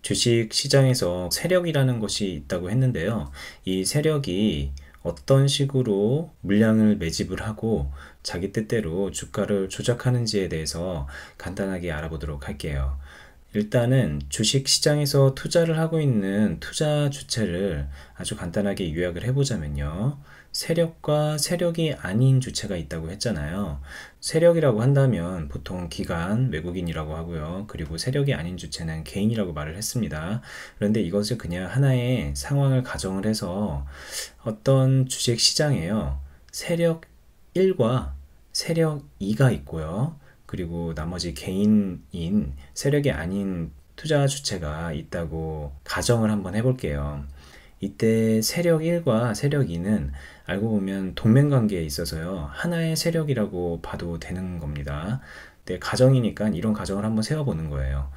주식 시장에서 세력이라는 것이 있다고 했는데요. 이 세력이 어떤 식으로 물량을 매집을 하고 자기 뜻대로 주가를 조작하는지에 대해서 간단하게 알아보도록 할게요. 일단은 주식 시장에서 투자를 하고 있는 투자 주체를 아주 간단하게 요약을 해보자면요. 세력과 세력이 아닌 주체가 있다고 했잖아요. 세력이라고 한다면 보통 기관, 외국인이라고 하고요. 그리고 세력이 아닌 주체는 개인이라고 말을 했습니다. 그런데 이것을 그냥 하나의 상황을 가정을 해서 어떤 주식 시장에요. 세력 1과 세력 2가 있고요. 그리고 나머지 개인인 세력이 아닌 투자 주체가 있다고 가정을 한번 해볼게요. 이때 세력 1과 세력 2는 알고 보면 동맹관계에 있어서요. 하나의 세력이라고 봐도 되는 겁니다. 네, 가정이니까 이런 가정을 한번 세워보는 거예요.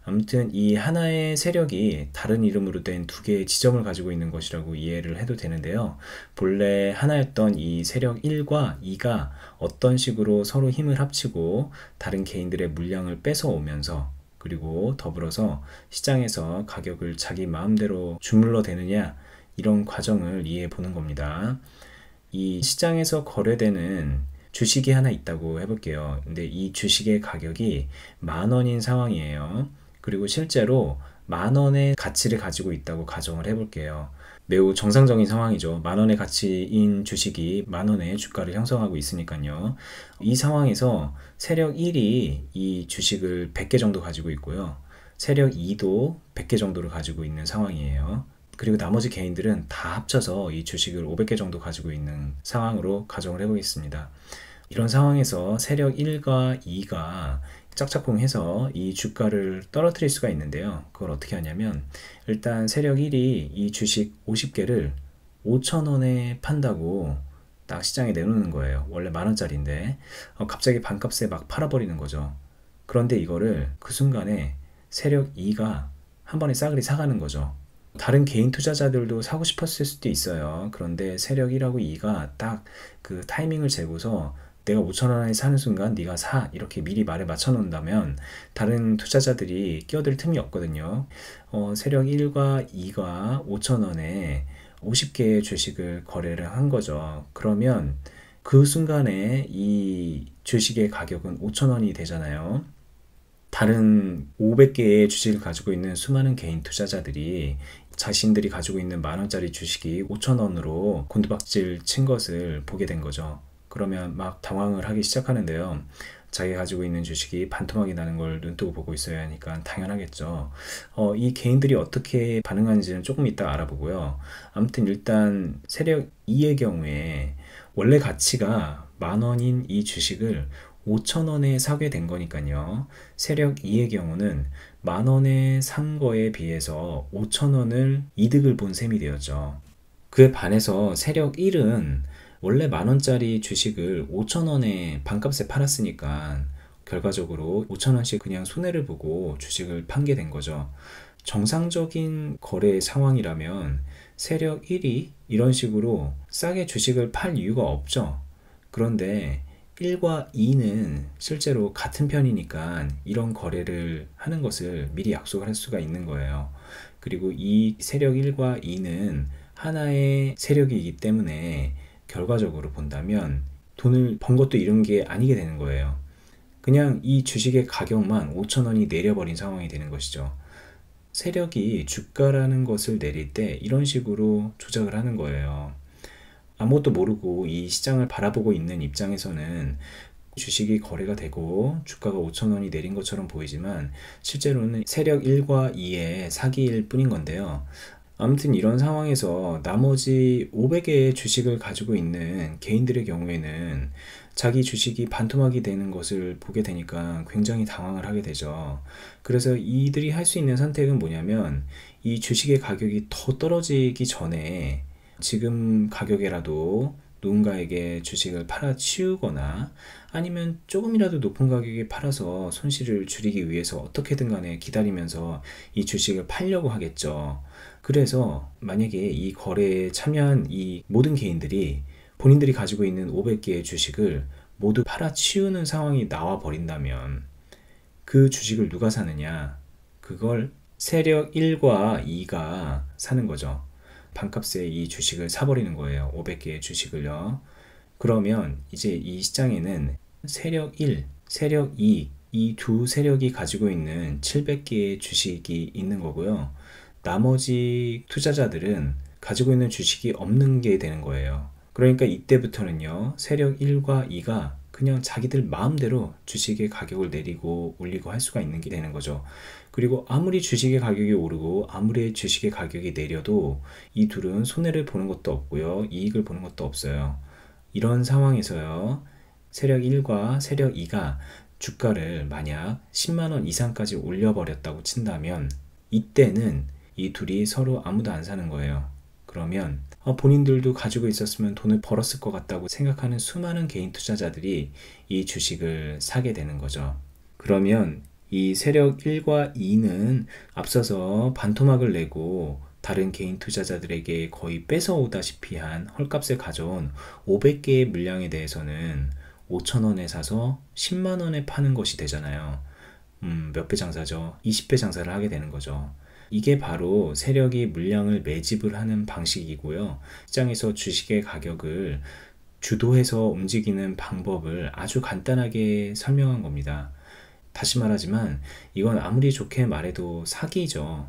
아무튼 이 하나의 세력이 다른 이름으로 된 두 개의 지점을 가지고 있는 것이라고 이해를 해도 되는데요. 본래 하나였던 이 세력 1과 2가 어떤 식으로 서로 힘을 합치고 다른 개인들의 물량을 뺏어오면서 그리고 더불어서 시장에서 가격을 자기 마음대로 주물러 대느냐 이런 과정을 이해해 보는 겁니다. 이 시장에서 거래되는 주식이 하나 있다고 해볼게요. 근데 이 주식의 가격이 10,000원인 상황이에요. 그리고 실제로 10,000원의 가치를 가지고 있다고 가정을 해볼게요. 매우 정상적인 상황이죠. 10,000원의 가치인 주식이 10,000원의 주가를 형성하고 있으니까요. 이 상황에서 세력 1이 이 주식을 100개 정도 가지고 있고요. 세력 2도 100개 정도를 가지고 있는 상황이에요. 그리고 나머지 개인들은 다 합쳐서 이 주식을 500개 정도 가지고 있는 상황으로 가정을 해보겠습니다. 이런 상황에서 세력 1과 2가 짝짝꿍해서 이 주가를 떨어뜨릴 수가 있는데요. 그걸 어떻게 하냐면 일단 세력 1이 이 주식 50개를 5,000원에 판다고 딱 시장에 내놓는 거예요. 원래 10,000원짜리인데 갑자기 반값에 막 팔아버리는 거죠. 그런데 이거를 그 순간에 세력 2가 한 번에 싸그리 사가는 거죠. 다른 개인 투자자들도 사고 싶었을 수도 있어요. 그런데 세력 1하고 2가 딱 그 타이밍을 재고서 내가 5,000원에 사는 순간 네가 사 이렇게 미리 말에 맞춰 놓는다면 다른 투자자들이 끼어들 틈이 없거든요. 세력 1과 2가 5,000원에 50개의 주식을 거래를 한 거죠. 그러면 그 순간에 이 주식의 가격은 5,000원이 되잖아요. 다른 500개의 주식을 가지고 있는 수많은 개인 투자자들이 자신들이 가지고 있는 10,000원짜리 주식이 5,000원으로 곤두박질 친 것을 보게 된 거죠. 그러면 막 당황을 하기 시작하는데요. 자기가 가지고 있는 주식이 반토막이 나는 걸 눈뜨고 보고 있어야 하니까 당연하겠죠. 이 개인들이 어떻게 반응하는지는 조금 이따 알아보고요. 아무튼 일단 세력 2의 경우에 원래 가치가 10,000원인 이 주식을 5,000원에 사게 된 거니까요. 세력 2의 경우는 10,000원에 산 거에 비해서 5,000원을 이득을 본 셈이 되었죠. 그에 반해서 세력 1은 원래 10,000원짜리 주식을 5,000원에 반값에 팔았으니까 결과적으로 5,000원씩 그냥 손해를 보고 주식을 판게 된 거죠. 정상적인 거래 상황이라면 세력 1이 이런 식으로 싸게 주식을 팔 이유가 없죠. 그런데 1과 2는 실제로 같은 편이니까 이런 거래를 하는 것을 미리 약속을 할 수가 있는 거예요. 그리고 이 세력 1과 2는 하나의 세력이기 때문에 결과적으로 본다면 돈을 번 것도 이런 게 아니게 되는 거예요. 그냥 이 주식의 가격만 5,000원이 내려버린 상황이 되는 것이죠. 세력이 주가라는 것을 내릴 때 이런 식으로 조작을 하는 거예요. 아무것도 모르고 이 시장을 바라보고 있는 입장에서는 주식이 거래가 되고 주가가 5,000원이 내린 것처럼 보이지만 실제로는 세력 1과 2의 사기일 뿐인 건데요. 아무튼 이런 상황에서 나머지 500개의 주식을 가지고 있는 개인들의 경우에는 자기 주식이 반토막이 되는 것을 보게 되니까 굉장히 당황을 하게 되죠. 그래서 이들이 할 수 있는 선택은 뭐냐면 이 주식의 가격이 더 떨어지기 전에 지금 가격에라도 누군가에게 주식을 팔아치우거나 아니면 조금이라도 높은 가격에 팔아서 손실을 줄이기 위해서 어떻게든 간에 기다리면서 이 주식을 팔려고 하겠죠. 그래서 만약에 이 거래에 참여한 이 모든 개인들이 본인들이 가지고 있는 500개의 주식을 모두 팔아치우는 상황이 나와 버린다면 그 주식을 누가 사느냐? 그걸 세력 1과 2가 사는 거죠. 반값에 이 주식을 사버리는 거예요. 500개의 주식을요. 그러면 이제 이 시장에는 세력 1, 세력 2, 이 두 세력이 가지고 있는 700개의 주식이 있는 거고요. 나머지 투자자들은 가지고 있는 주식이 없는 게 되는 거예요. 그러니까 이때부터는요, 세력 1과 2가 그냥 자기들 마음대로 주식의 가격을 내리고 올리고 할 수가 있는 게 되는 거죠. 그리고 아무리 주식의 가격이 오르고 아무리 주식의 가격이 내려도 이 둘은 손해를 보는 것도 없고요, 이익을 보는 것도 없어요. 이런 상황에서요, 세력 1과 세력 2가 주가를 만약 10만원 이상까지 올려버렸다고 친다면 이때는 이 둘이 서로 아무도 안 사는 거예요. 그러면 본인들도 가지고 있었으면 돈을 벌었을 것 같다고 생각하는 수많은 개인 투자자들이 이 주식을 사게 되는 거죠. 그러면 이 세력 1과 2는 앞서서 반토막을 내고 다른 개인 투자자들에게 거의 뺏어오다시피 한 헐값에 가져온 500개의 물량에 대해서는 5,000원에 사서 10만원에 파는 것이 되잖아요. 몇 배 장사죠? 20배 장사를 하게 되는 거죠. 이게 바로 세력이 물량을 매집을 하는 방식이고요. 시장에서 주식의 가격을 주도해서 움직이는 방법을 아주 간단하게 설명한 겁니다. 다시 말하지만 이건 아무리 좋게 말해도 사기죠.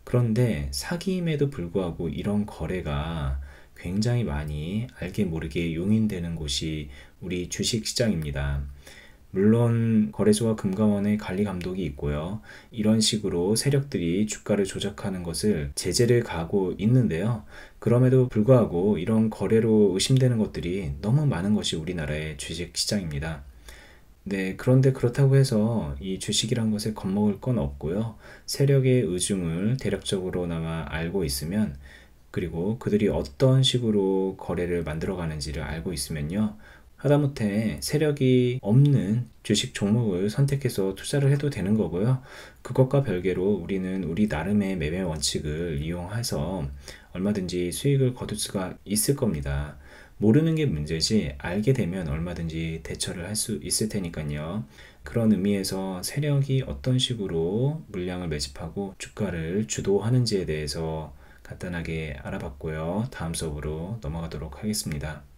그런데 사기임에도 불구하고 이런 거래가 굉장히 많이 알게 모르게 용인되는 곳이 우리 주식시장입니다. 물론 거래소와 금감원의 관리 감독이 있고요. 이런 식으로 세력들이 주가를 조작하는 것을 제재를 가하고 있는데요. 그럼에도 불구하고 이런 거래로 의심되는 것들이 너무 많은 것이 우리나라의 주식시장입니다. 네, 그런데 그렇다고 해서 이 주식이란 것에 겁먹을 건 없고요. 세력의 의중을 대략적으로나마 알고 있으면, 그리고 그들이 어떤 식으로 거래를 만들어가는지를 알고 있으면요, 하다못해 세력이 없는 주식 종목을 선택해서 투자를 해도 되는 거고요. 그것과 별개로 우리는 우리 나름의 매매 원칙을 이용해서 얼마든지 수익을 거둘 수가 있을 겁니다. 모르는 게 문제지 알게 되면 얼마든지 대처를 할 수 있을 테니까요. 그런 의미에서 세력이 어떤 식으로 물량을 매집하고 주가를 주도하는지에 대해서 간단하게 알아봤고요. 다음 수업으로 넘어가도록 하겠습니다.